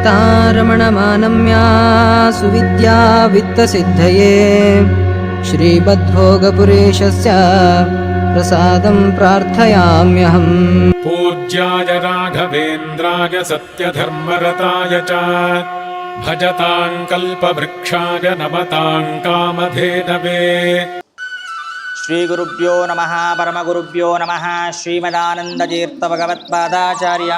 चिन्तारमणमानम्या सुविद्या वित्तसिद्धये श्रीबद्धोगपुरेशस्य प्रसादं प्रार्थयाम्यहम्। पूज्याय राघवेन्द्राय सत्यधर्मरताय च भजतां कल्पवृक्षाय नमतां कामधेनवे। श्रीगुरुभ्यो नमः परमगुरुभ्यो नमः श्रीमदानन्दतीर्थभगवत्पादाचार्य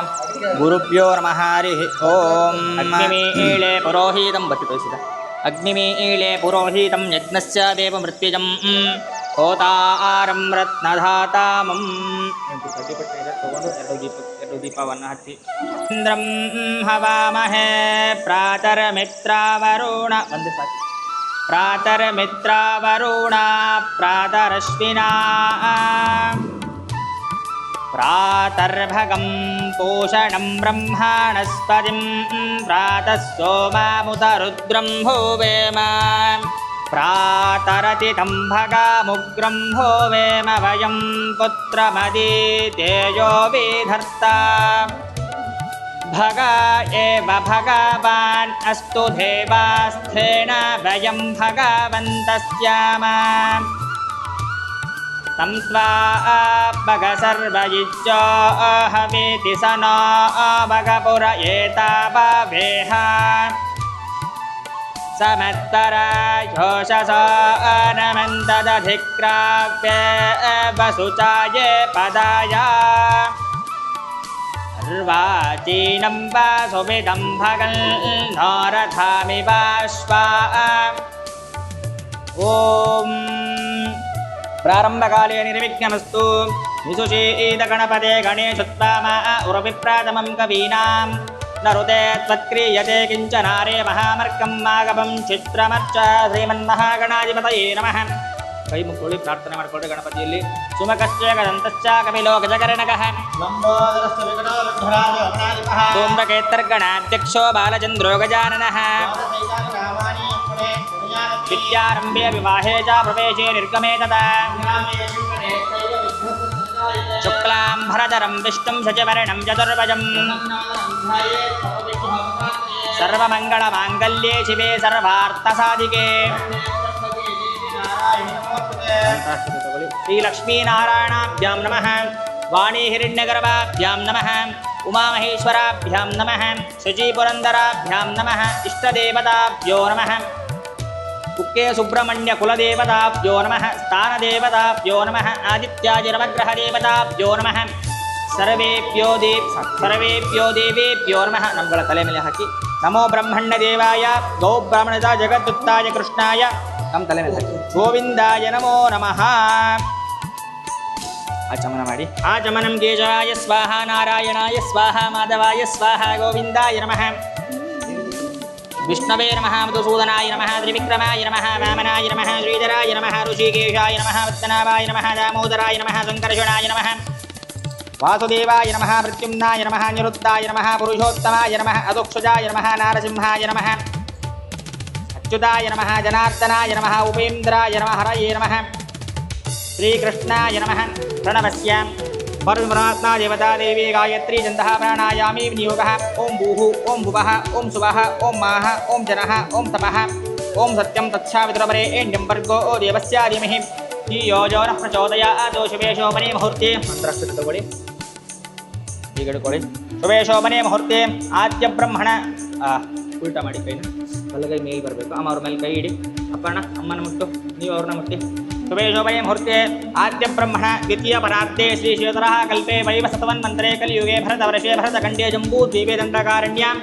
गुरुभ्यो नमः हरिः ओम्। अग्निमीळे पुरोहितं अग्निमीळे पुरोहितं यज्ञस्य देवमृत्युजं होतारं रत्नधातामम् दीपವನ್ನು ಹಚ್ಚಿ ಇಂದ್ರಂ ಹವಾಮಹೇ ಪ್ರಾತರಮಿತ್ರಾವರುಣ ಒಂದು ಸಾಕು ಪ್ರಾತರಮಿತ್ರಾವರುಣ ಪ್ರಾತರಶ್ವಿನಾ ಪ್ರಾತರ್ಭಗಂ ಪೋಷಣಂ ಬ್ರಹ್ಮಾಣಸ್ಪತಿಂ ಪ್ರಾತಃ ಸೋಮಾಮುತ ರುದ್ರಂ ಭೂವೇಮ ಪ್ರಾತರತಿಥಂ ಭಗಾಮುಗ್ರಂ ಭೂವೇಮ ವಯಂ ಪುತ್ರಮದಿ ತೇಜೋ ವಿಧರ್ತಾ भगा एव भगवान् अस्तु देवास्थेन वयं भगवन्तस्याम तं त्वा भग सर्वयुज्यो हवेति स नो भगपुर एताववेह समत्तरा योषसा नमन्तदधिक्राव्ये वसुचाये पदाया अर्वाचीनं वासुविदं भगन् नारथामिवाश्वा। ॐ प्रारम्भकाले निर्विघ्नमस्तु। विशुचीदगणपते गणेशोत्पामा उरविप्रातमं कवीनां नरुते त्वत्क्रियते किञ्चनारे महामर्कं मागमं चित्रमर्च श्रीमन्महागणाधिपतये नमः। ಕೈ ಮುಕ್ಕೊಳ್ಳಿ, ಪ್ರಾರ್ಥನೆ ಮಾಡಿಕೊಳ್ಳಿ ಗಣಪತಿಯಲ್ಲಿ. ಸುಮಕಶ್ಚ ಗದಂತಶ್ಚ ಕಪಿಲೋ ಗಜಕರ್ಣಕಃ ಧೂಮ್ರಕೇತರ್ಗಣಾಧ್ಯಕ್ಷೋ ಬಾಲಚಂದ್ರೋ ಗಜಾನನಃ ವಿದ್ಯಾರಂಭೆ ವಿವಾಹೇ ಚ ಪ್ರವೇಶೇ ನಿರ್ಗಮೇ ತಥಾ ಶುಕ್ಲಾಂಬರಧರಂ ವಿಷ್ಣುಂ ಶಚಿವರ್ಣಂ ಚತುರ್ಭುಜಂ ಸರ್ವಮಂಗಳಮಾಂಗಲ್ಯೇ ಶಿವೆ ಸರ್ವಾರ್ಥಸಾಧಿಕೆ श्री लक्ष्मीनारायणाभ्यां नमः। वाणी हिरण्यगर्भाभ्यां नमः। उमामहेश्वराभ्यां नमः। शुचिपुरन्दराभ्यां नमः। इष्टदेवताभ्यो नमः। कुक्के सुब्रह्मण्य कुलदेवताभ्यो नमः। स्थानदेवताभ्यो नमः। आदित्यादिनवग्रहदेवताभ्यो नमः। सर्वेभ्यो देवेभ्यो नमः। नमಗಳ ತಲೆ ಮೇಲೆ ಹಾಕಿ नमो ब्रह्मण्यदेवाय गौ ब्राह्मणता जगद्दुत्ताय कृष्णाय ನಮ್ಮ ತಲೆ ಮೇಲೆ ಹಾಕಿ ಗೋವಿಂದಾಯ ನಮೋ ನಮಃ. ಆಚಮನ ಮಾಡಿ. ಆಚಮನಂ ಕೇಶವಾಯ ಸ್ವಾಹ ನಾರಾಯಣಾಯ ಸ್ವಾಹ ಮಾಧವಾಯ ಸ್ವಾಹ ಗೋವಿಂದಾಯ ನಮಃ. ವಿಷ್ಣವೇ ನಮಃ ಮಧುಸೂದನಾಯ ನಮಃ ತ್ರಿವಿಕ್ರಮಾಯ ನಮಃ ವಾಮನಾಯ ನಮಃ ಶ್ರೀಧರಾಯ ನಮಃ ಋಷಿಕೇಶಾಯ ನಮಃ ಪದ್ಮನಾಭಾಯ ನಮಃ ದಾಮೋದರಾಯ ನಮಃ ಸಂಕರ್ಷಣಾಯ ನಮಃ ವಾಸುದೇವಾಯ ನಮಃ ಪ್ರತ್ಯುಮ್ನಾಯ ನಮಃ ನಿರುದ್ಧಾಯ ನಮಃ ಪುರುಷೋತ್ತಮಾಯ ನಮಃ ಅಧೋಕ್ಷಜಾಯ ನಮಃ ನಾರಸಿಂಹಾಯ ನಮಃ अच्युताय नमः जनार्दनाय नमः उपेन्द्राय नमः हरये नमः श्रीकृष्णाय नमः प्रणवस्यां परब्रह्मणा देवता देवी गायत्री छन्दः प्राणायामी विनियोगः ओं भूः ओं भुवः ओं सुवः ओं माः ओं जनः ओं तपः ओं सत्यं तत्सावितुर्वरे एण्यं भर्गो देवस्य धीमहि धियो यो नः प्रचोदयात् शुभे शोभने मुहूर्ते ಮಂತ್ರಾಕ್ಷತೆ ತಗೊಳ್ಳಿ, ಈಗ ಹಿಡ್ಕೊಳ್ಳಿ. ಶುಭೆ ಶೋಭನೆ ಮುಹೂರ್ತೆ ಆದ್ಯ ಬ್ರಹ್ಮಣ ಉಲ್ಟಾ ಮಾಡಿ ಕೈನ ಬಲಗೈ ಮೇಲೆ ಬರಬೇಕು. ಅಮ್ಮ ಅವ್ರ ಮೇಲೆ ಕೈ ಇಡಿ. ಅಪ್ಪಣ್ಣ ಅಮ್ಮನ ಮುಟ್ಟು, ನೀವು ಅವ್ರನ್ನ ಮುಟ್ಟಿ. ಶುಭೆ ಶೋಭನೆ ಮುಹೂರ್ತೆ ಆದ್ಯ ಬ್ರಹ್ಮಣ ದ್ವಿತೀಯ ಪರಾರ್ಧೆ ಶ್ರೀ ಶಿವತರಃ ಕಲ್ಪೆ ವೈವ ಸತವನ್ಮಂತ್ರೆ ಕಲಿಯುಗೆ ಭರತವರ್ಷೆ ಭರತಖಂಡೇ ಜಂಬೂ ದ್ವೀಪೆ ದಂಡಕಾರಣ್ಯಾಂ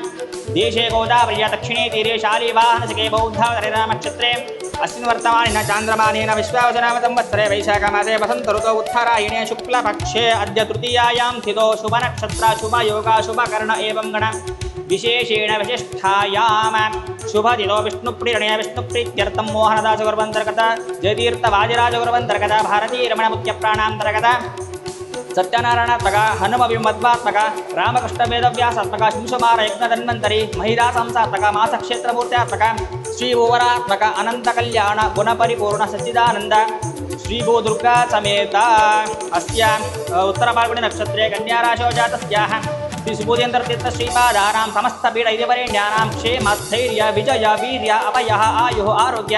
ದೇಶೇ ಗೋದಾವರ್ಯ ದಕ್ಷಿಣೇ ತೀರೆ ಶಾಲಿವಾಹನಸಿಕೆ ಬೌದ್ಧಾವತರೆ ರಾಮಕ್ಷೇತ್ರೆ अस्मिन् वर्तमानेन चान्द्रमानेन विश्वावसुनाम संवत्सरे वैशाखमासे वसन्त ऋतौ उत्तरायणे शुक्लपक्षे अद्य तृतीयायां स्थितो शुभनक्षत्र शुभयोगा शुभकर्ण एवं गण विशेषेण विशिष्टायाम शुभदिनो विष्णुप्रियणे विष्णुप्रीत्यर्थं मोहनदासगुरुवन्तर्गत जयतीर्थवाजिराजगुरुवन्तर्गत भारतीरमणमुख्यप्राणान्तर्गत सत्यनारायणात्मक हनुमविमध्वात्मक रामकृष्णवेदव्यासात्मक शिंशुमार यज्ञधन्वन्तरी महिदासंसात्मक मासक्षेत्रमूर्त्यात्मक श्री ओवरात्मक अनंत कल्याण गुणपरिपूर्ण सच्चिदानंद श्री भू दुर्गा समेत अस्या उत्तर फाल्गुनी नक्षत्रे कन्या राशौ जातस्याः ಶ್ರೀ ಸುಬೋಧೇಂದ್ರತೀರ್ಥ ಶ್ರೀಪಾದಾನಾಂ ಸಮಸ್ತ ಪೀಡ ಇದಿವರೆಣ್ಯಾನಾಂ ಕ್ಷೇಮ ಸ್ಥೈರ್ಯ ವಿಜಯ ವೀರ್ಯ ಅಭಯ ಆಯು ಆರೋಗ್ಯ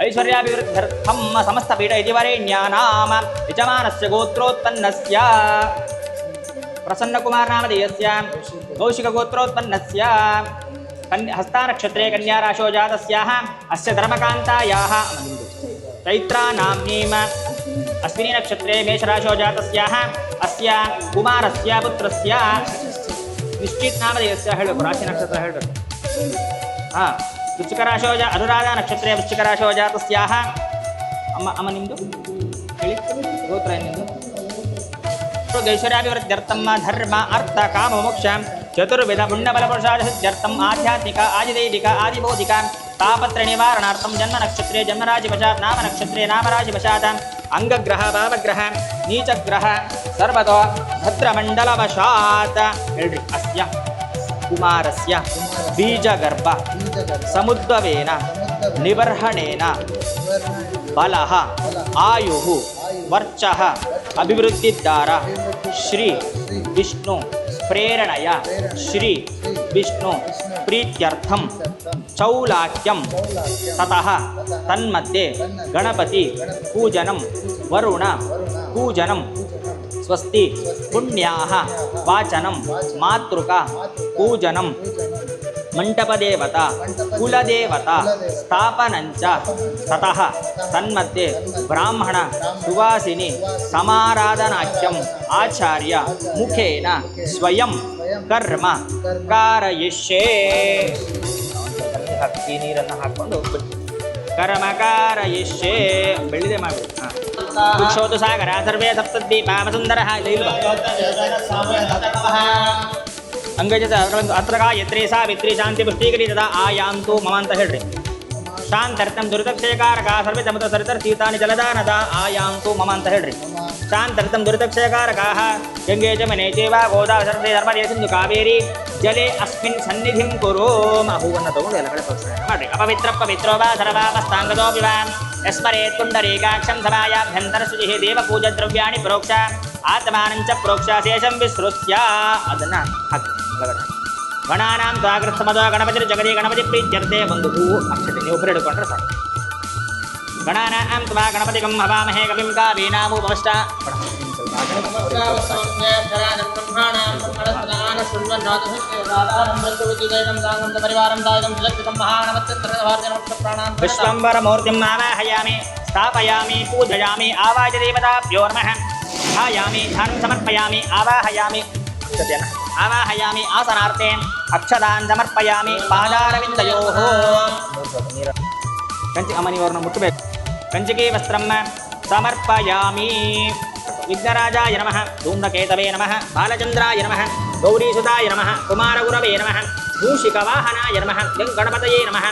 ಐಶ್ವರ್ಯಾಭಿವೃದ್ಧ್ಯರ್ಥಂ ಸಮಸ್ತ ಪೀಡ ಇದಿವರೆಣ್ಯಾನಾಂ ಯಜಮಾನಸ್ಯ ಗೋತ್ರೋತ್ಪನ್ನಸ್ಯ ಪ್ರಸನ್ನಕುಮಾರ ನಾಮಧೇಯಸ್ಯ ಕೌಶಿಕ ಗೋತ್ರೋತ್ಪನ್ನಸ್ಯ ಹಸ್ತಾನಕ್ಷತ್ರೆ ಕನ್ಯಾರಾಶೋ ಜಾತಸ್ಯಾಹ ಅಸ್ಯ ಧರ್ಮಕಾಂತಾಯಾಹ ಚೈತ್ರಾ ನಾಮ್ನೀಂ ಅಶ್ವಿನಿ ನಕ್ಷತ್ರೆ ಮೇಷರಾಶೋ ಜಾತಸ್ಯಾಹ ಅಸ್ಯ ಕುಮಾರಸ್ಯ ಪುತ್ರಸ್ಯ ನಿಶ್ಚಿತ್ ನಾಮಧೇಯಸ್ಯ ಹೇಳಬೇಕು ರಾಶಿ ನಕ್ಷತ್ರ ಹೇಳಬೇಕು ಹಾಂ ವೃಶ್ಚಿಕರಾಶೋ ಅನುರಾಧ ನಕ್ಷತ್ರೆ ವೃಶ್ಚಿಕರಾಶೋ ಜಾತಸ್ಯಾಹ ಅಮ್ಮ ನಿಮ್ಮದು ಹೇಳಿ ಗೋತ್ರ ನಿಮ್ಮದು ಐಶ್ವರ್ಯಾಭಿವೃದ್ಧ್ಯರ್ಥಂ ಧರ್ಮ ಅರ್ಥ ಕಾಮ ಮೋಕ್ಷ ಚತುರ್ವಿಧ ಪುಣ್ಯಬಲಪುರುಷಾರ್ಥಂ ಆಧ್ಯಾತ್ಮಿಕ ಆದಿದೈವಿಕ ಆದಿಭೌತಿಕ ತಾಪತ್ರ ನಿವಾರಣಾರ್ಥಂ ಜನ್ಮ ನಕ್ಷತ್ರೆ ಜನ್ಮರಾಶಿವಶಾತ್ ನಾಮ ನಕ್ಷತ್ರೆ ನಾಮರಾಶಿವಶಾತ್ ಅಂಗಗ್ರಹ ಭಾವಗ್ರಹ ನೀಚಗ್ರಹ ಸರ್ವತೋ ಭದ್ರಮಂಡಲವಶಾತ್ ಹೇಳ್ರಿ ಅಸ್ಯ ಕುಮಾರಸ್ಯ ಬೀಜಗರ್ಭ ಸಮುದ್ಭವೇನ ನಿಬರ್ಹಣೇನ ಬಲಃ ಆಯುಃ ವರ್ಚಃ ಅಭಿವೃದ್ಧಿದ್ದಾರ ಶ್ರೀ ವಿಷ್ಣು ಪ್ರೇರಣೆಯ ಶ್ರೀ ವಿಷ್ಣು ಪ್ರೀತ್ಯರ್ಥಂ ಚೌಲಾಕ್ಯಂ ತತಃ ತನ್ಮಧ್ಯೆ ಗಣಪತಿ ಪೂಜನಂ ವರುಣ ಪೂಜನಂ ಸ್ವಸ್ತಿ ಪುಣ್ಯಾಹ ವಾಚನಂ ಮಾತೃಕಾ ಪೂಜನಂ ಮಂಟಪದೇವತಾ ಕುಲದೇವತಾ ಸ್ಥಾಪನಂಚ ತತಃ ತನ್ಮಧ್ಯೆ ಬ್ರಾಹ್ಮಣ ಸುವಾಸಿನಿ ಸಮಾರಾಧನಾಖ್ಯಂ ಆಚಾರ್ಯ ಮುಖೇನ ಸ್ವಯಂ ಕರ್ಮ ಕಾರಯಿಷ್ಯೇ ಹಕ್ಕಿ ನೀರನ್ನು ಹಾಕೊಂಡು ಕರ್ಮ ಕಾರಯಿಷ್ಯೇ ಬೆಳ್ಳಿದೆ ಮಾಡಿ ವೃಕ್ಷೋತು ಸಾಗರ ಸರ್ವೇ ಸಪ್ತದ್ವೀಪ ಸುಂದರ ಅಂಗಜ ಅತ್ರ ಗಾಯತ್ರಿ ಸಾವಿತ್ರಿ ಶಾಂತಿ ಪುಷ್ಟೀಕರಿ ತದಾ ಆಯಾಂತು ಮಮ ಅಂತ ಹೇಳ್ರಿ ಶಾಂತರ್ಥಂ ದುರಿತಕ್ಷಯಕಾರಕ ಸರ್ವೇ ಸಮುದ್ರ ಸರಿತರ್ ತೀರ್ಥಾನಿ ಜಲದಾನದ ಆಯಾಂತು ಮಮ ಅಂತ ಹೇಳ್ರಿ ಶಾಂತರ್ಥಂ ದುರಿತಕ್ಷಯಕಾರಕ ಗಂಗೆ ಜಮನೆ ಚೇವ ಗೋದಾವರಿ ಸರ್ವೇ ಧರ್ಮದೇ ಸಿಂಧು ಕಾವೇರಿ ಜಲೆ ಅಸ್ಮಿನ್ ಸನ್ನಿಧಿಂ ಕುರು ಹೂವನ್ನು ತಗೊಂಡು ಎಲ್ಲ ಕಡೆ ಪ್ರೋತ್ಸಾಹ ಮಾಡ್ರಿ ಅಪವಿತ್ರ ಪವಿತ್ರೋ ವಾ ಸರ್ವಾಪಸ್ಥಾಂಗದೋ ವಿವಾನ್ ಯಸ್ಮರೇತ್ ಪುಂಡರೀಕಾಕ್ಷಂ ಸಭಾಯಾಭ್ಯಂತರ ಶುಚಿಃ ದೇವ ಪೂಜಾ ದ್ರವ್ಯಾಣಿ ಪ್ರೋಕ್ಷ ಆತ್ಮಾನಂಚ ಪ್ರೋಕ್ಷ ಶೇಷಂ ವಿಸೃತ್ಯ ಅದನ್ನು ಹಾಕಿ ಒಳಗಡೆ ಗಣಾನಾಂ ತ್ವಾಗೃತ್ಸಮದೋ ಗಣಪತಿ ಜಗದೇ ಗಣಪತಿ ಪ್ರೀತ್ಯರ್ಥೆ ಒಂದು ಹೂವು ಅಕ್ಷತೆ ನೀವು ಒಬ್ಬರು ಹಿಡ್ಕೊಂಡ್ರೆ ಸಾಕು ಗಣಾನಾಂ ತ್ವಾ ಗಣಪತಿಗಂ ಹವಾಮಹೇ ಕವಿಂ ಕಾವೀನಾಮುಪಮಷ್ಟ ವಿಶ್ವಂಬರಮೂರ್ತಿಂ ಆವಾಹಯಾಮಿ ಸ್ಥಾಪಯಾಮಿ ಪೂಜಯಾಮಿ ಆವಾಜ ದೇವತಾಭ್ಯೋ ನಮಃ ಧ್ಯಾಯಾಮಿ ಧ್ಯಾನಂ ಸಮರ್ಪಯಾಮಿ ಆವಾಹಯಾಮಿ ಆವಾಹಯಾಮಿ ಆಸನಾರ್ಥೆ ಅಕ್ಷತಾನ್ ಸಮರ್ಪಯಾಮಿ ಪಾದಾರವಿಂದಯೋಃ ಕಂಚಿ ಅಮ್ಮನಿಯವರನ್ನು ಮುಟ್ಟಬೇಕು ಕಂಚಿಕೆ ವಸ್ತ್ರಂ ಸಮರ್ಪಯಾಮಿ ವಿಘ್ನರಾಜಾಯ ನಮಃ ಧೂಮ್ರಕೇತವೇ ನಮಃ ಬಾಲಚಂದ್ರಾಯ ನಮಃ ಗೌರೀಸುತಾಯ ನಮಃ ಕುಮಾರಗುರವೇ ನಮಃ ಮೂಷಿಕವಾಹನಾಯ ನಮಃ ಗಣಪತಯೇ ನಮಃ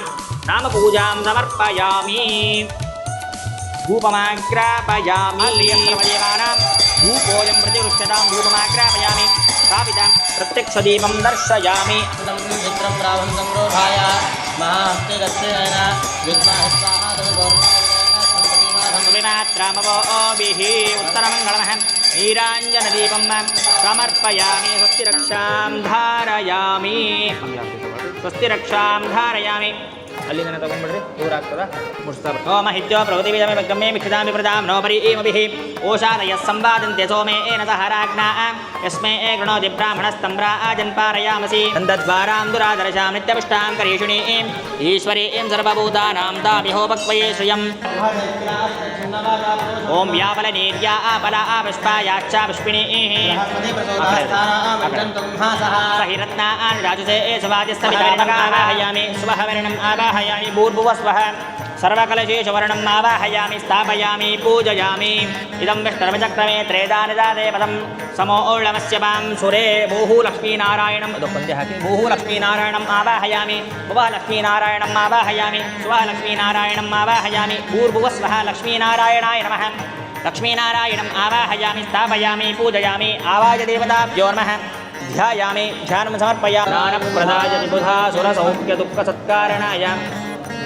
ನಾಮಪೂಜಾಂ ಸಮರ್ಪಯಾಮಿ ಧೂಪಮಾಗ್ರಾಪಯಾಮಿ ದೇವಾನಾಂ ಧೂಪೋಯಂ ಪ್ರತಿವೃಕ್ಷತಾಂ ಧೂಪಮಾಗ್ರಾಪಯಾಮಿ ಸ್ಥಾಪಿತಾಂ ಪ್ರತ್ಯಕ್ಷದೀಪಂ ದರ್ಶಯಾಮಿ ಚಿತ್ರಂ ಪ್ರಾವಂ ಸಂರೋಧಾಯ ಮಹಾಹಸ್ತೆ ಗಚ್ಚೇನ ವಿಮಾತ್ರಾಮವೋಭಿಃ ಉತ್ತರಮಂಗಳಮಃ ನೀರಾಂಜನದೀಪಂ ಸಮರ್ಪಯಾಮಿ ಸ್ವಸ್ತಿರಕ್ಷಾಂ ಧಾರಯಾಮಿ ಸ್ವಸ್ತಿರಕ್ಷಾಂ ಧಾರಯಾಮಿ ಅಲ್ಲಿಂದ ತಗೊಂಡ್ಬಿಡ್ರಿ ದೂರ ಆಗ್ತದ ಮುಟ್ಸ್ತಾರೆ ಓಮ ಹಿತ್ಯೋ ಪ್ರವೃತಿವಿದಮೆ ಗಮ್ಯೆ ಮಿಕ್ಷದಾಮಿ ಪ್ರದಾಂ ನೋಪರಿ ಏಮಭಿಃ ಓಷಾದಯಃ ಸಂವಾದಂತೆ ಸೋಮೇ ಏನ ಸಹ ರಾಜ್ಞಾ ಯಸ್ಮೈ ಗೃಣೋತಿ ಬ್ರಾಹ್ಮಣಸ್ತಂಭ್ರಾಜನ್ ಪಾರಯಾಮಸಿ ತಂದದ್ವಾರಾಂ ದುರಾದರ್ಶಾಂ ನಿತ್ಯಪುಷ್ಟಾಂ ಕರೀಷುಣೀಂ ಈಶ್ವರೀಂ ಸರ್ವಭೂತಾನಾಂ ತಾಮಿಹೋಪಕ್ವಯೇ ಶ್ರಿಯಂ ಓಂ ವ್ಯಾಪಲನೀರ್ಯಾ ಆಪಲ ಆಪುಷ್ಪಾಯಾಚ್ಚ ಪುಷ್ಪಿಣೀಃ ಸಹಿರತ್ನಾನ್ ರಾಜಸೇ ಸುವಾದಿಸ್ತವಿತಾಮಗಾವಾಹಯಾಮಿ ಸ್ವಹವರ್ಣಂ ಆವಾಹಯಾಮಿ ಭೂರ್ಭುವಸ್ವಃ ಸರ್ವಕಲಶೇಷವರ್ಣಂ ಆವಾಹಯಾಮಿ ಸ್ಥಾಪಯಾಮಿ ಪೂಜಯಾಮಿ ಇದಂ ವಿಷ್ಣುರ್ವಚಕ್ರಮೇ ತ್ರೇದಾನಿದಾದೇ ಪದಂ ಸಮೋಳ್ಳಮಸ್ಯ ಪಾಂ ಸುರೇ ಭೂಹು ಲಕ್ಷ್ಮೀನಾರಾಯಣಂ ಅದಕ್ಕೊಂದೇ ಹಾಕಿ ಭೂಹು ಲಕ್ಷ್ಮೀನಾರಾಯಣಂ ಆವಾಹಯಾಮಿ ಭುವಃ ಲಕ್ಷ್ಮೀನಾರಾಯಣಂ ಆವಾಹಯಾಮಿ ಸ್ವಃ ಲಕ್ಷ್ಮೀನಾರಾಯಣಂ ಆವಾಹಯಾಮಿ ಭೂರ್ಭುವಸ್ವಃ ಲಕ್ಷ್ಮೀನಾರಾಯಣಾಯ ನಮಃ ಲಕ್ಷ್ಮೀನಾರಾಯಣಂ ಆವಾಹಯಾಮಿ ಸ್ಥಾಪಯಾಮಿ ಪೂಜಯಾಮಿ ಆವಾಜ ದೇವತಾಭ್ಯೋ ನಮಃ ಧ್ಯಾಯಾಮಿ ಧ್ಯಾನಂ ಸಮರ್ಪಯಾಮಿ ಜ್ಞಾನಪ್ರದಾಯ ತ್ರಿಬುಧಾಸುರಸೌಖ್ಯ ದುಃಖಸತ್ಕಾರಣಾಯ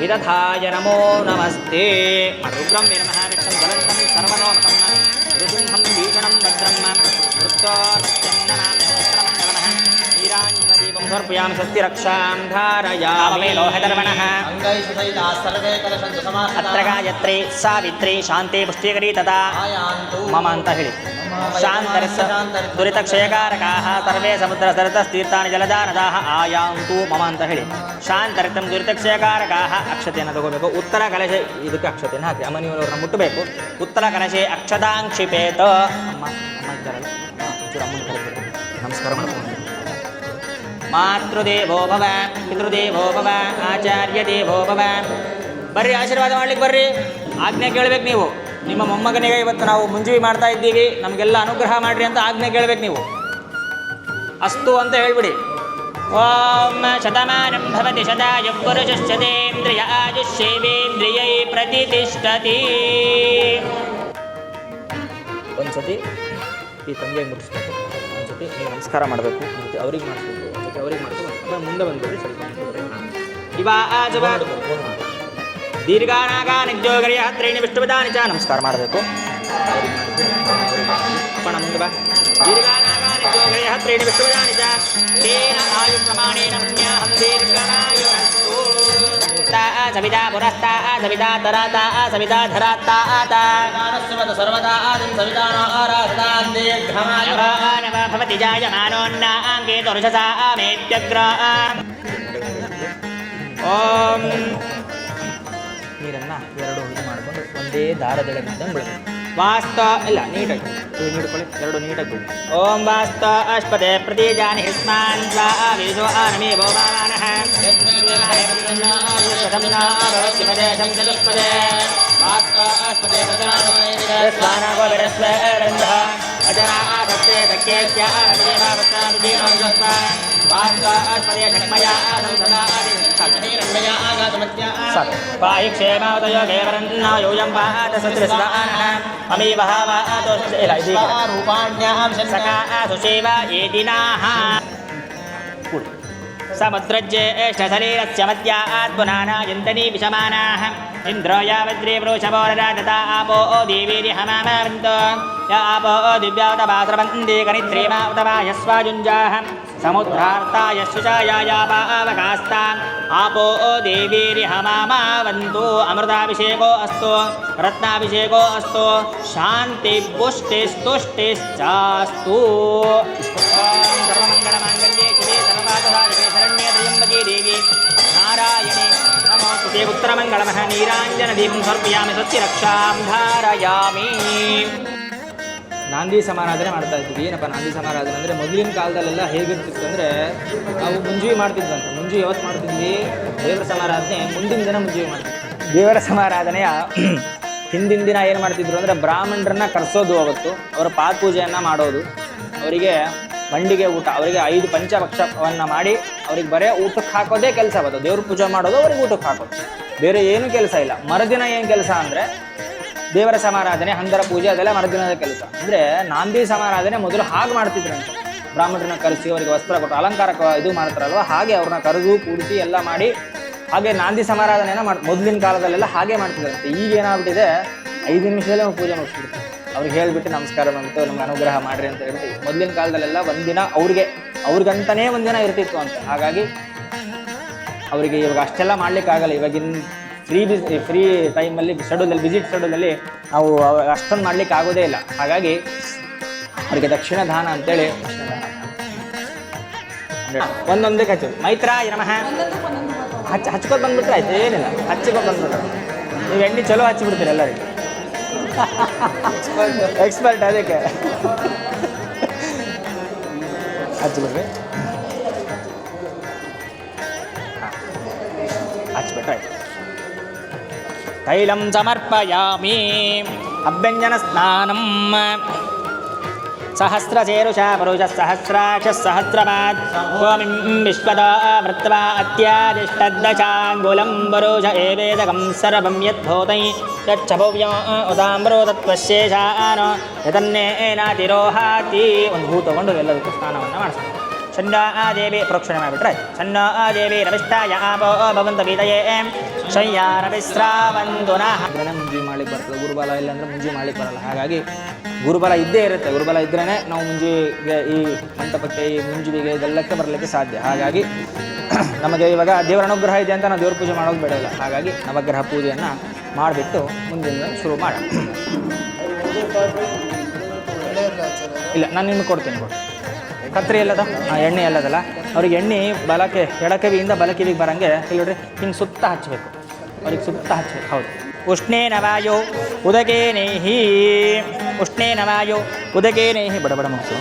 ವಿದಧಾಯ ನಮೋ ನಮಸ್ತೆ ರುದ್ರಂ ನಮಃ ವಿಷ್ಣುಂ ಜ್ವಲಂತಂ ಸರ್ವತೋಮುಖಂ ನೃಸಿಂಹಂ ಭೀಷಣಂ ಭದ್ರಂ ವೃತ್ತೋರ್ವಶ್ಯಂ ನಮಾಮ್ಯಹಂ ನಮಃ ಸಮರ್ಪಯಾಮಿ ಸ್ವಸ್ತಿರಕ್ಷಾಂ ಧಾರಯಾಮಿ ಲೋಹಧರ್ಮಣಃ ಅಂಗೈಷು ಸಹಿತಾಃ ಸರ್ವೇ ಕಲಶಂತು ಸಮಾಹಿತಾಃ ಅತ್ರ ಗಾಯತ್ರಿ ಸಾವಿತ್ರಿ ಶಾಂತಿ ಪುಷ್ಟಿಕರಿ ತಥಾ ಆಯಾಂತು ಮಮ ಅಂತ ಹೇಳಿ ಶಾಂತರಸ ದುರಿತಕ್ಷಯಕಾರಕಾಃ ಸರ್ವೇ ಸಮುದ್ರ ಸರತಸ್ತೀರ್ಥಾನಿ ಜಲದಾನದಾಃ ಆಯಾಂತು ಮಮ ಅಂತ ಹೇಳಿ ಶಾಂತರಿತಂ ದುರಿತಕ್ಷಯಕಾರಕಾಃ ಅಕ್ಷತೆಯನ್ನು ತಗೋಬೇಕು ಉತ್ತರ ಕಲಶೆ ಇದಕ್ಕೆ ಅಕ್ಷತೆಯನ್ನು ಹಾಕಿ ಅಮ್ಮ ನೀವು ಅವ್ರನ್ನ ಮುಟ್ಟಬೇಕು ಉತ್ತರ ಕಲಶೆ ಅಕ್ಷತಾಂಕ್ಷಿಪೇತ ಅಮ್ಮ ಅಮ್ಮ ಇದ್ದಾರಲ್ಲ ಒಂಚೂರು ಅಮ್ಮನ ಕರೆದ್ಬಿಡಿ ನಮಸ್ಕಾರ ಮಾಡ್ಕೊಂಡು ಮಾತೃದೇವೋ ಭವ ಪಿತೃದೇವೋ ಭವ ಆಚಾರ್ಯ ದೇವೋ ಭವ ಬರ್ರಿ ಆಶೀರ್ವಾದ ಮಾಡ್ಲಿಕ್ಕೆ ಬರ್ರಿ ಆಜ್ಞೆ ಕೇಳಬೇಕು ನೀವು ನಿಮ್ಮ ಮೊಮ್ಮಗನಿಗೆ ಇವತ್ತು ನಾವು ಮುಂಜಿ ಮಾಡ್ತಾ ಇದ್ದೀವಿ ನಮಗೆಲ್ಲ ಅನುಗ್ರಹ ಮಾಡ್ರಿ ಅಂತ ಆಜ್ಞೆ ಕೇಳಬೇಕು ನೀವು ಅಸ್ತು ಅಂತ ಹೇಳ್ಬಿಡಿ ಓಂ ಶತಮಾನಂ ಭವತಿ ಶತಾಯು ಪುರುಷಶ್ಚತೇಂದ್ರಿಯ ಆಯುಷ್ಯೇವೇಂದ್ರಿಯೈ ಪ್ರತಿಷ್ಠತಿ ಒಂದ್ಸತಿ ಈ ತಂದೆ ಮುಗಿಸ್ಬೇಕು ಒಂದ್ಸತಿ ನೀವು ನಮಸ್ಕಾರ ಮಾಡಬೇಕು ಒಂದ್ಸತಿ ಅವ್ರಿಗೆ ಮಾಡಿಸ್ಬೇಕು ಒಂದ್ಸತಿ ಅವ್ರಿಗೆ ಮಾಡಿಸ್ಬೇಕು ಮುಂದೆ ಬಂದ್ಬಿಡಿ ಸ್ವಲ್ಪ ಇವ ದೀರ್ಘಾನಾಗಾನಿದ್ಯೋಗರಿಯ ತ್ರೀಣಿ ವಿಷ್ಣುಪದಾನಿ ಚ ನಮಸ್ಕಾರ ಮಾಡಬೇಕು ಮುಂದೆ ಬಾ ದೀರ್ಘಾನಾಗಾನಿದ್ಯೋಗರಿಯ ತ್ರೀಣಿ ವಿಷ್ಣುಪದಾನಿ ಚ ತೇನ ಆಯು ಪ್ರಮಾಣೇನ ಮನ್ಯಾಹಂ ದೀರ್ಘಮಾಯುರಸ್ತು ಸವಿತಾ ಪುರಸ್ತಾ ಸವಿತಾ ತರಾತಾ ಸವಿತಾ ಧರಾತಾ ಜ್ಞಾನಸ್ಯವತ ಸರ್ವದಾ ಆದಿಂ ಸವಿತಾನ ಆರಾಧತಾನ್ ದೀರ್ಘಮಾಯುಃ ನವ ಭವತಿ ಜಾಯಮಾನೋನ್ನಾಂಗೆ ತರುಷಸಾ ಮೇತ್ಯಗ್ರ ಓಂ ನೀರನ್ನು ಎರಡು ಇದು ಮಾಡಿಕೊಂಡು ಒಂದೇ ದಾರದೊಳಗೆ ಬಿದ್ದಂಗೆ ಬಿಡಬೇಕು ವಾಸ್ತ ಇಲ್ಲ ನೀಟಾಗಿ ಹಿಡ್ಕೊಳ್ಳಿ ಎರಡು ನೀಟಾಗಿ ಬಿಡಿ ಓಂ ವಾಸ್ತ ಅಶ್ಪದೆ ಪ್ರತಿಜಾನಿ ಹಿಸ್ಮಾನ್ ಸ್ವಾವಿಶೋ ಆನಮಿ ಭೋಮಾನಃ ಪಾಯಿ ಕ್ಷೇಮಾದಯ ಕೇವರನ್ನ ಯೋಯಂ ಪಾದ ಸತ್ರಿಸ್ವಾನಃ ಅಮೀವ ಹಾವಾದೋ ಇಲ್ಲ ಇದೀಗ ರೂಪಾಣ್ಯಾಂ ಸಖಾ ಸುಶೇವ ಏದಿನಾಃ ಸಮುದ್ರಜ್ಯೇಷ್ಠಶರೀರಸ್ಯ ಮಧ್ಯಾತ್ ಪುನಾನಾಯಂತನಿ ವಿಷಮಾನಾಃ ಇಂದ್ರೋ ಯಾವದ್ರಿ ವೃಷಭೋರರಾಧತಾ ಆಪೋ ದೇವೀರಿ ಹಮಾಮವಂತೋ ಯ ಆಪೋ ದಿವ್ಯಾವತಪಾಸ್ರವಂದೇ ಕನಿತ್ರೇಮಾವತಪಾಯಸ್ವಾಜುಂಜಾಃ ಸಮುದ್ರಾರ್ತಾಯ ಶುಚಾಯಾಪಾವಕಾಸ್ತಾಂ ಆಪೋ ದೇವೀರಿ ಹಮಾಮವಂತೋ ಅಮೃತಾಭಿಷೇಕೋ ಅಸ್ತು ರತ್ನಾಭಿಷೇಕೋ ಅಸ್ತು ಶಾಂತಿ ಪುಷ್ಟಿಸ್ತುಷ್ಟಿಶ್ಚಾಸ್ತು ಓಂ ಸರ್ವಮಂಗಳಮಾಂಗಲ್ಯೇ ಶಿವೆ ಸರ್ವಪಾಪಹಾರಿಕೆ ಶರಣ್ಯೇ ತ್ರ್ಯಂಬಕೆ ದೇವಿ ನಾರಾಯಣಿ ನಮೋಸ್ತುತೆ ಉತ್ತರಮಂಗಳಮಃ ನೀರಾಂಜನದೀಪಂ ಸಮರ್ಪಯಾಮಿ ಸ್ವಸ್ತಿರಕ್ಷಾಂ ಧಾರಯಾಮಿ ನಾಂದಿ ಸಮಾರಾಧನೆ ಮಾಡ್ತಾ ಇದ್ವಿ. ಏನಪ್ಪ ನಾಂದಿ ಸಮಾರಾಧನೆ ಅಂದರೆ ಮೊದಲಿನ ಕಾಲದಲ್ಲೆಲ್ಲ ಹೇಗಿರ್ತಿತ್ತು ಅಂದರೆ ನಾವು ಮುಂಜಿ ಮಾಡ್ತಿದ್ವಂತ. ಮುಂಜಿ ಯಾವತ್ತು ಮಾಡ್ತಿದ್ವಿ? ದೇವರ ಸಮಾರಾಧನೆ ಮುಂದಿನ ದಿನ ಮುಂಜಿ ಮಾಡ್ತಿದ್ವಿ. ದೇವರ ಸಮಾರಾಧನೆಯ ಹಿಂದಿನ ದಿನ ಏನು ಮಾಡ್ತಿದ್ರು ಅಂದರೆ ಬ್ರಾಹ್ಮಣರನ್ನ ಕರೆಸೋದು, ಅವತ್ತು ಅವರ ಪಾದಪೂಜೆಯನ್ನು ಮಾಡೋದು, ಅವರಿಗೆ ಮಂಡಿಗೆ ಊಟ, ಅವರಿಗೆ 5 ಪಂಚಭಕ್ಷವನ್ನು ಮಾಡಿ ಅವ್ರಿಗೆ ಬರೀ ಊಟಕ್ಕೆ ಹಾಕೋದೇ ಕೆಲಸ ಬಂತು. ದೇವ್ರ ಪೂಜೆ ಮಾಡೋದು, ಅವ್ರಿಗೆ ಊಟಕ್ಕೆ ಹಾಕೋದು, ಬೇರೆ ಏನೂ ಕೆಲಸ ಇಲ್ಲ. ಮರುದಿನ ಏನು ಕೆಲಸ ಅಂದರೆ ದೇವರ ಸಮಾರಾಧನೆ, ಹಂದರ ಪೂಜೆ, ಅದೆಲ್ಲ ಮರುದಿನದ ಕೆಲಸ. ಅಂದರೆ ನಾಂದಿ ಸಮಾರಾಧನೆ ಮೊದಲು ಹಾಗೆ ಮಾಡ್ತಿದ್ರಂತೆ. ಬ್ರಾಹ್ಮಣರನ್ನ ಕರೆಸಿ ಅವರಿಗೆ ವಸ್ತ್ರ ಕೊಟ್ಟು ಅಲಂಕಾರಕ್ಕೆ ಇದು ಮಾಡ್ತಾರಲ್ವ, ಹಾಗೆ ಅವ್ರನ್ನ ಕರೆದು ಕೂಡಿಸಿ ಎಲ್ಲ ಮಾಡಿ ಹಾಗೆ ನಾಂದಿ ಸಮಾರಾಧನೆಯನ್ನು ಮೊದಲಿನ ಕಾಲದಲ್ಲೆಲ್ಲ ಹಾಗೆ ಮಾಡ್ತಿದ್ರಂತೆ. ಈಗ ಏನಾಗ್ಬಿಟ್ಟಿದೆ, 5 ನಿಮಿಷದಲ್ಲೇ ನಾವು ಪೂಜೆ ಮುಗಿಸ್ಬಿಡ್ತೀವಿ. ಅವ್ರಿಗೆ ಹೇಳಿಬಿಟ್ಟು ನಮಸ್ಕಾರ ಬಂತು, ನಮ್ಗೆ ಅನುಗ್ರಹ ಮಾಡಿರಿ ಅಂತ ಹೇಳ್ಬಿಟ್ಟು. ಮೊದಲಿನ ಕಾಲದಲ್ಲೆಲ್ಲ ಒಂದಿನ ಅವ್ರಿಗಂತನೇ ಒಂದಿನ ಇರ್ತಿತ್ತು ಅಂತ. ಹಾಗಾಗಿ ಅವರಿಗೆ ಇವಾಗ ಅಷ್ಟೆಲ್ಲ ಮಾಡ್ಲಿಕ್ಕಾಗಲ್ಲ. ಇವಾಗಿನ ಫ್ರೀ ಟೈಮಲ್ಲಿ ಶೆಡ್ಯೂಲಲ್ಲಿ, ವಿಸಿಟ್ ಶೆಡ್ಯೂಲಲ್ಲಿ ನಾವು ಅಷ್ಟೊಂದು ಮಾಡ್ಲಿಕ್ಕೆ ಆಗೋದೇ ಇಲ್ಲ. ಹಾಗಾಗಿ ಅವರಿಗೆ ದಕ್ಷಿಣ ದಾನ ಅಂತೇಳಿ ಒಂದೊಂದೇ ಖರ್ಚು. ಮೈತ್ರಾಯ ನಮಃ ಹಚ್ಕೊತ್ ಬಂದ್ಬಿಟ್ರೆ ಆಯ್ತು, ಏನಿಲ್ಲ, ಹಚ್ಕೊತ್ ಬಂದ್ಬಿಟ್ರೆ ನೀವು ಎಣ್ಣೆ ಚಲೋ ಹಚ್ಚಿಬಿಡ್ತೀರಿ ಎಲ್ಲರಿಗೆ. ಎಕ್ಸ್ಪರ್ಟ್ ಅದಕ್ಕೆ ಹಚ್ಚಿಬಿಡ್ರಿ. ಹಚ್ಬಿಟ್ರೆ ಆಯ್ತು. ತೈಲಂ ಸಮರ್ಪಯಾಮಿ ಅಭ್ಯಂಜನ ಸ್ನಾನಂ ಸಹಸ್ರಶೇರುಷ ಪುರುಷ ಸಹಸ್ರಾಕ್ಷ ಸಹಸ್ರಪಾತ್ ಓಮಿಂ ವಿಶ್ವದ ವೃತ್ವಾ ಅತ್ಯಾದಿಷ್ಟದಶಾಂಗುಲಂ ಪುರುಷ ಏವೇದಕಂ ಸರ್ವಂ ಯದ್ಭೂತೈ ಯಚ್ಛಭವ್ಯ ಉದಾಮ್ರೋ ತತ್ವಶೇಷಾನೋ ಯತನ್ನೇನಾತಿರೋಹಾತಿ. ಒಂದು ಹೂ ತಗೊಂಡು ಎಲ್ಲದಕ್ಕೂ ಸ್ನಾನವನ್ನು ಮಾಡಿಸ್ತಾರೆ. ಛನ್ನಾ ದೇವಿ ಪ್ರೋಕ್ಷಣೆ ಮಾಡಿಬಿಟ್ರೆ ಛನ್ನಾ ದೇವಿ ರವಿಷ್ಠಾಯ ಆಪೋ ಭವಂತ ಗೀತಯೇ ಶಯ್ಯಾರ ವಿಶ್ರಾವಂತುನಃ. ಮುಂಜಿ ಮಾಡ್ಲಿಕ್ಕೆ ಬರ್ತದೆ, ಗುರುಬಲ ಇಲ್ಲ ಅಂದರೆ ಮುಂಜಿ ಮಾಡ್ಲಿಕ್ಕೆ ಬರಲ್ಲ. ಹಾಗಾಗಿ ಗುರುಬಲ ಇದ್ದೇ ಇರುತ್ತೆ. ಗುರುಬಲ ಇದ್ರೇ ನಾವು ಮುಂಜಿಗೆ ಈ ಮಂಟಪಕ್ಕೆ ಈ ಮುಂಜುವಿಗೆ ಇದೆಲ್ಲಕ್ಕೆ ಬರಲಿಕ್ಕೆ ಸಾಧ್ಯ. ಹಾಗಾಗಿ ನಮಗೆ ಇವಾಗ ದೇವರ ಅನುಗ್ರಹ ಇದೆ ಅಂತ ನಾವು ದೇವ್ರ ಪೂಜೆ ಮಾಡೋದು ಬೇಡ ಇಲ್ಲ. ಹಾಗಾಗಿ ನವಗ್ರಹ ಪೂಜೆಯನ್ನು ಮಾಡಿಬಿಟ್ಟು ಮುಂದಿನ ಶುರು ಮಾಡೋಣ. ಇಲ್ಲ, ನಾನು ನಿಮ್ಗೆ ಕೊಡ್ತೀನಿ. ಕತ್ರಿ ಎಲ್ಲದ ಎಣ್ಣೆ ಎಲ್ಲದಲ್ಲ, ಅವ್ರಿಗೆ ಎಣ್ಣೆ ಬಲಕ್ಕೆ ಎಡಕಿವಿಯಿಂದ ಬಲಕಿವಿಗೆ ಬರೋಂಗೆ ಇಲ್ಲಿ ನೋಡ್ರಿ ಹಿಂಗೆ ಸುತ್ತ ಹಚ್ಚಬೇಕು. ಅವ್ರಿಗೆ ಸುತ್ತ ಹಚ್ಚಬೇಕು. ಹೌದು. ಉಷ್ಣೇನ ವಾಯು ಉದಕೇನೇಹಿ, ಉಷ್ಣೇನ ವಾಯು ಉದಕೇನೇಹಿ, ಬಡ ಬಡ ಮುಗಿಸು.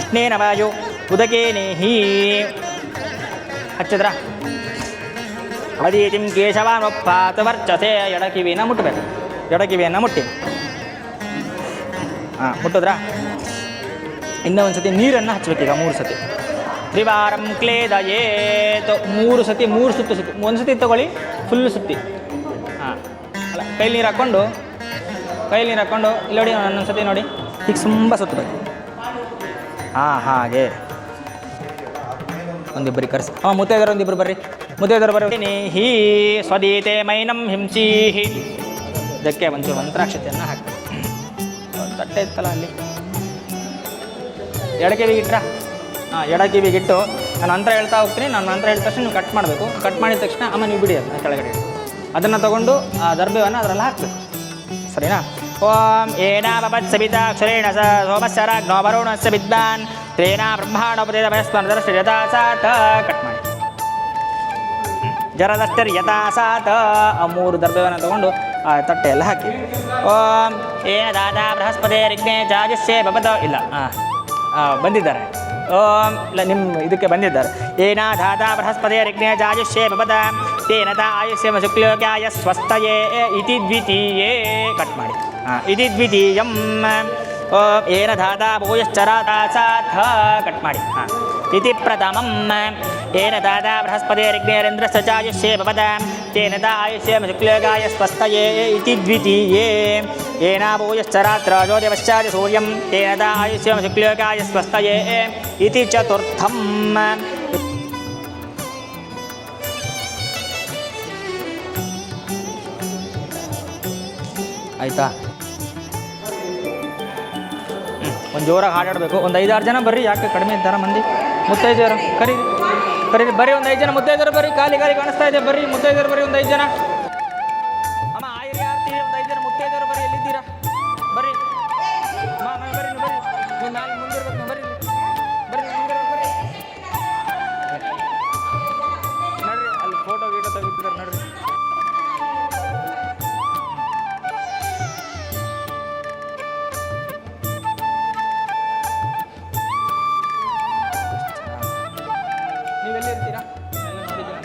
ಉಷ್ಣೇನ ವಾಯು ಉದಕೇನೇಹಿ ಹಚ್ಚಿದ್ರ ಅದೀತಿಂ ಕೇಶವಾನುಪಾತ ವರ್ಚಸೆ. ಎಡಕಿವಿನ ಮುಟ್ಟಬೇಕು. ಎಡಕಿವಿಯನ್ನು ಮುಟ್ಟಿ ಮುಟ್ಟಿದ್ರಾ ಇನ್ನೂ ಒಂದು ಸತಿ ನೀರನ್ನು ಹಚ್ಚಬೇಕೀಗ 3 ಸತಿ. ತ್ರಿವಾರಂ ಕ್ಲೇದಯೇತ್, 3 ಸತಿ 3 ಸುತ್ತು ಸುತ್ತಿ. ಒಂದು ಸತಿ ತಗೊಳ್ಳಿ ಫುಲ್ ಸುತ್ತಿ. ಅಲ್ಲ, ಕೈಲಿ ನೀರು ಹಾಕ್ಕೊಂಡು ಇಲ್ಲಿ ನೋಡಿ ಇನ್ನೊಂದು ಸತಿ ನೋಡಿ ಹೀಗೆ ತುಂಬ ಸುತ್ತಬೇಕು. ಹಾಗೆ ಒಂದಿಬ್ಬರಿಗೆ ಕರೆಸಿ. ಮುತ್ತೈದರು ಒಂದಿಬ್ಬರು ಬರ್ರಿ. ಮುತ್ತೈದರು ಬರ್ರಿ. ಹೀ ಸ್ವದೀತೆ ಮೈನಂ ಹಿಂಸೀಹಿ. ಇದಕ್ಕೆ ಒಂಚೂರು ಮಂತ್ರಾಕ್ಷತೆಯನ್ನು ಹಾಕಿ ತಟ್ಟೆ ಇತ್ತಲ್ಲ ಅಲ್ಲಿ ಎಡಕಿವಿಗಿಟ್ರಾ? ಎಡಕಿವಿಗಿಟ್ಟು ನಾನು ಮಂತ್ರ ಹೇಳ್ತಾ ಹೋಗ್ತೀನಿ. ನಾನು ಮಂತ್ರ ಹೇಳಿದ ತಕ್ಷಣ ನೀವು ಕಟ್ ಮಾಡಬೇಕು. ಕಟ್ ಮಾಡಿದ ತಕ್ಷಣ ಅಮ್ಮ ನೀವು ಬಿಡಿ ಅದನ್ನ ಕೆಳಗಡೆ ಅದನ್ನು ತೊಗೊಂಡು ಆ ದರ್ಭೆಯನ್ನು ಅದರಲ್ಲಿ ಹಾಕಬೇಕು. ಸರಿನಾ? ಓಂ ಏನಾಭವತ್ ಸವಿತಾ ಅಕ್ಷರೇಣ ಸ ಸೋಮಸ್ಸರಾಗ್ನೋ ವರುಣಸ್ಯ ವಿದ್ವಾನ್ ತ್ರೇಣ ಬ್ರಹ್ಮಾಣೋಪದೇತ ವಯಸ್ಪರ್ಧರಶ್ರೀ ಯಥಾ ಸಾತ. ಕಟ್ ಮಾಡಿ. ಜರದಷ್ಟರ್ ಯಥಾ ಸಾತ. ಆ 3 ದರ್ಭೆಯನ್ನು ತೊಗೊಂಡು ಆ ತಟ್ಟೆಯಲ್ಲಿ ಹಾಕಿ. ಓಂ ಏನ ದಾದಾ ಬೃಹಸ್ಪತಿ ರಿಗ್ನೆ ಜಾಜಸ್ಯೆ ಬಬದ. ಇಲ್ಲ, ಬಂದಿದ್ದಾರೆ. ಓಂ ನಿಮ್ಮ ಇದಕ್ಕೆ ಬಂದಿದ್ದಾರೆ. ಏನ ದಾದಾ ಬೃಹಸ್ಪತಿ ರಿಗ್ನೆ ಜಾಜಸ್ಯೆ ಬಬದ ತೇನ ತಾ ಆಯುಷ್ಯ ಶುಕ್ಲೋಕ್ಯಾಯ ಸ್ವಸ್ಥಯೇ ಇತಿ ದ್ವಿತೀಯೇ. ಕಟ್ ಮಾಡಿ. ಇತಿ ದ್ವಿತೀಯಂ. ಓಂ ಏನ ದಾದಾ ಭೂಯಶ್ಚರಾತಾಸಾಥ. ಕಟ್ ಮಾಡಿ. ಇತಿ ಪ್ರಥಮಂ. ಏನ ದಾದಾ ಬೃಹಸ್ಪತಿ ರಿಗ್ನೇರೇಂದ್ರಸ್ಯ ಚಾಯುಷ್ಯೇ ಭವದ ತೇನ ತಾ ಆಯುಷ್ಯ ಶುಕ್ಲೋಕ್ಯಾಯ ಸ್ವಸ್ಥಯೇ ಇತಿ ದ್ವಿತೀಯೇ. ಏನ ಭೂಯಶ್ಚರಾತ್ರ ಜ್ಯೋತಿಪಶ್ಚಾದಿ ಸೂರ್ಯಂ ತೇನ ತಾ ಆಯುಷ್ಯ ಶುಕ್ಲೋಕ್ಯಾಯ ಸ್ವಸ್ಥಯೇ ಇತಿ ಚತುರ್ಥಂ. ಆಯಿತಾ? ಒಂದು ಜೋರಾಗಿ ಹಾಡಾಡಬೇಕು. ಒಂದು 5-6 ಜನ ಬರ್ರಿ. ಯಾಕೆ ಕಡಿಮೆ ಇದ್ದಾರೆ ಮಂದಿ? ಮುತ್ತೈದೆಯರು ಕರೀರಿ ಬರ್ರಿ. ಒಂದು 5 ಜನ ಮುತ್ತೈದೆಯರು ಬರ್ರಿ. ಖಾಲಿ ಕಾಣಿಸ್ತಾ ಇದೆ. ಬರ್ರಿ ಮುತ್ತೈದೆಯರು ಬರ್ರಿ. ಒಂದು 5 ಜನ. ಅಮ್ಮ ಆಯ್ರಿ ಆರ್ತೀವಿ. ಒಂದು 5 ಜನ ಮುತ್ತೈದೆಯರು ಬರ್ರಿ. ಎಲ್ಲಿದ್ದೀರಾ? ಬರ್ರಿ. ಬರ್ರಿ ನೀವು ಮ್ಯಾಲೆ ಮುಂದಿರ್ಬೇಕು. ಬರ್ರಿ ಮುಂದಿರ್ಬೇಕು. ಬರ್ರಿ ನಡ್ರಿ. ಅಲ್ಲಿ ಫೋಟೋ ಗೀಟೋ ತೆಗಿತಿದ್ದಾರೆ. ನಡ್ರಿ. ನೀವೆಲ್ಲಿರ್ತೀರಾ? ಎಲ್ಲ ನೋಡಿದ್ದೀರಾ?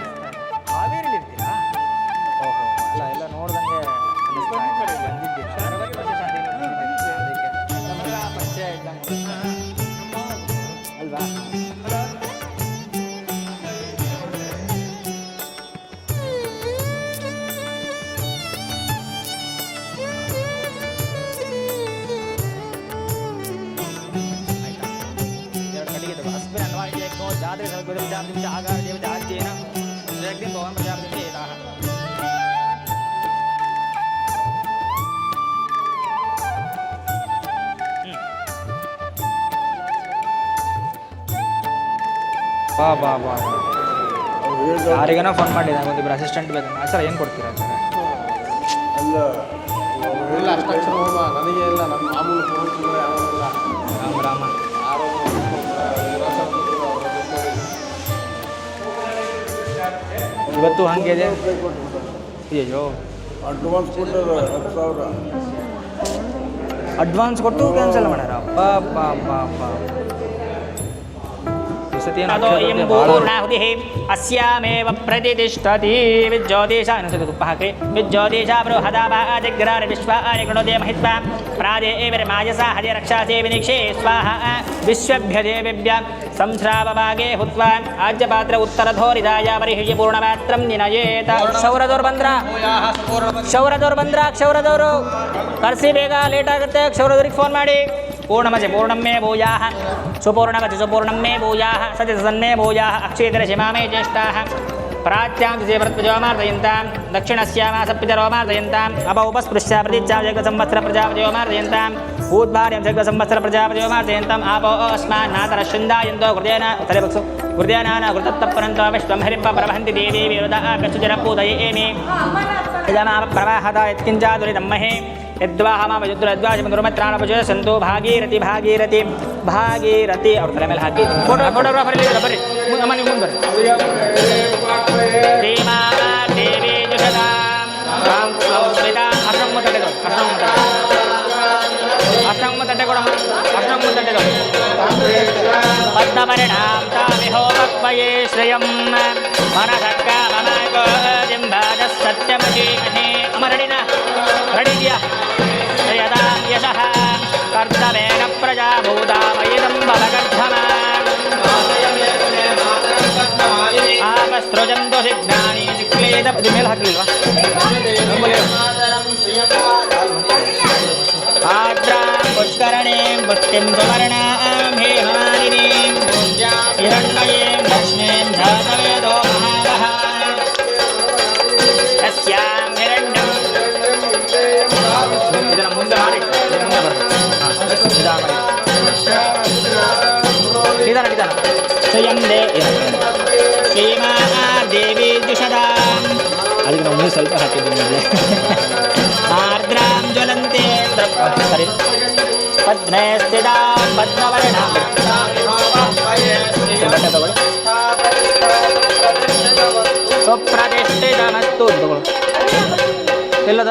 ಹಾವೇರಿಲಿ ಇರ್ತೀರಾ? ಓಹೋ, ಅಲ್ಲ ಎಲ್ಲ ನೋಡ್ದಂಗೆ ಬಂದಿದ್ದೀರಿ. ಅದಕ್ಕೆ ನಮಗೆ ಪರಿಚಯ ಇದ್ದಂಗೆ ಅಲ್ವಾ? ಬಾ ಯಾರಿಗೇನೋ ಫೋನ್ ಮಾಡಿದ. ಒಂದಿಬ್ಬರು ಅಸಿಸ್ಟೆಂಟ್ ಬೇಕು. ಸರ್ ಏನು ಕೊಡ್ತೀರಾ ಸರ್? ಅಲ್ಲ ಇಲ್ಲ ಅಷ್ಟಾಕ್ಷರ ಹೋಮ ನನಗೆ ಇಲ್ಲ. ನಮ್ಮ ಮಾಮೂಲು ರಾಮ ಇವತ್ತು ಹಂಗಿದೆ. ಅಯ್ಯೋ, ಅಡ್ವಾನ್ಸ್ ಕೊಟ್ಟರು 10,000. ಅಡ್ವಾನ್ಸ್ ಕೊಟ್ಟು ಕ್ಯಾನ್ಸಲ್ ಮಾಡ್ಯಾರ. ಅಸ್ಯಾಮೇವ ಪ್ರತಿಷ್ಠತಿ ವಿಜ್ಯೋತಿಷ. ಇನ್ನೊಂದ್ಸತಿ ತುಪ್ಪ ಹಾಕಿ. ವಿಜ್ಯೋತಿಷ ಬೃಹದಾಜಿಗ್ರಾರ ವಿಶ್ವಾನಿ ಗಣೋದೇ ಮಹಿತ್ವ ಪ್ರಾದೇವಿರ ಮಾಯಸ ಹರಿ ರಕ್ಷಾಸೇ ವಿನಿಕ್ಷೇ ಸ್ವಾಹ ವಿಶ್ವಭ್ಯ ದೇವಿಭ್ಯ ಸಂಶ್ರಾವಭಾಗೇ ಹುತ್ವ ಆಜ್ಯಪಾತ್ರ ಉತ್ತರಧೋರಿದಾಯ ಪರಿಹಿಜಿ ಪೂರ್ಣಮಾತ್ರಂ ನಿನಯೇತ. ಕ್ಷೌರದವ್ರು ಬಂದ್ರ? ಕ್ಷೌರದವ್ರು ಬಂದ್ರ? ಕ್ಷೌರದವರು ಕರ್ಸಿ ಬೇಗ, ಲೇಟ್ ಆಗುತ್ತೆ. ಕ್ಷೌರದವ್ರಿಗೆ ಫೋನ್ ಮಾಡಿ. पूर्णमसि पूर्णं मे भूयाः सुपूर्णमसि सुपूर्णं मे भूयाः सति सन्मे भूयाः अक्षेत्र शिमा मे ज्येष्ठाः प्राच्यां दिशेवरत्प्रजोमार्दयन्तां दक्षिणस्यामासपितरोमार्दयन्ताम् अपौपस्पृश्य प्रतीच्छां जगसंवत्सरप्रजापजयोमार्दयन्तां ऊद्भार्यं जगसंवत्सरप्रजापजयोमार्दयन्ताम् आपो अस्मान्नातरश्चन्दायन्तो हृदयेन उत्तरे पक्षो हृदयनान हृतत्तपरन्तो विश्वं हरिं प्रवहन्ति देवी विरुदाभ्यक्षुजनपूदये प्रवाहदा यत्किञ्चादुरिदं महे यद्वाहमामयुद्रद्वाजमनुर्मत्राणपजो सन्तो भागीरथि भागीरथि भागीरथि ಅವ್ರ ತಲೆ ಮೇಲೆ ಹಾಕಿ ಫೋಟೋಗ್ರಾಫರ್ ಇಲ್ಲಿ ಬರ್ರಿ ಅಮ್ಮ ನೀವು ಮುಂದೆ ಬರ್ರಿ ಶ್ರೀಮಾ ದೇವಿ ಜುಷದಾಂ ಸಂಸ್ಕೃತಾ ಅಷ್ಟಮ ತಟ್ಟೆಗಳು ಅಷ್ಟಮ ತಟ್ಟೆ ಕೊಡಮ್ಮ ಅಷ್ಟಮ ತಟ್ಟೆಗಳು ಪದ್ಮಪರಿಣಾಂ ತಾಮಿಹೋ ಭಕ್ವಯೇ ಶ್ರೇಯಂ ಮನಸಕ್ಕ ಮನಕೋ ಜಿಂಬಾಜ ಸತ್ಯಮಧೀಮಹಿ ಅಮ್ಮ ರೆಡಿನಾ ರೆಡಿ ಇದೆಯಾ ಯದಾಂ ಯಶಃ ಕರ್ತವೇನ ಪ್ರಜಾಭೂತಾಮಯಿದಂ ಬಲಗರ್ಧಮ ಆಪಸ್ತ್ರಜಂತು ಸಿಗ್ನಾನಿ ಸಿಕ್ಲೇದ ಇದು ಮೇಲೆ ಹಾಕಲಿಲ್ವಾ ಆದ್ರಾಂ ಪುಷ್ಕರಣೀಂ ಪುಷ್ಟಿಂ ಸುವರ್ಣಾಂ ಹೇಮಾಲಿನೀಂ ಹಿರಣ್ಮಯೀಂ ಲಕ್ಷ್ಮೀಂ ಜಾತವೇದೋ ಮಹಾವಹ ತಸ್ಯಾಂ ಹಿರಣ್ಯಂ ಇದನ್ನು ಮುಂದೆ ಮಾಡಿ ಮುಂದೆ ಬರುತ್ತೆ ನಿಧಾನ ನಿಧಾನ ಸ್ವಯಂ ಶ್ರೀಮಾ ದೇವಿ ಜುಷದಾಂ ಅದಕ್ಕೆ ನಾವು ಮುಂದೆ ಸ್ವಲ್ಪ ಹಾಕಿದ್ದೀವಿ ಆರ್ದ್ರಾಂ ಜ್ವಲಂತೆ ಸರಿ ಪದ್ಮೇ ಸ್ಥಿತಾಂ ಪದ್ಮವರ್ಣಾಂ ಬಟ್ಟೆ ತಗೊಳ್ಳಿ ಸುಪ್ರತಿಷ್ಠಿತಮಸ್ತು ತಗೊಳ್ಳಿ ಎಲ್ಲದ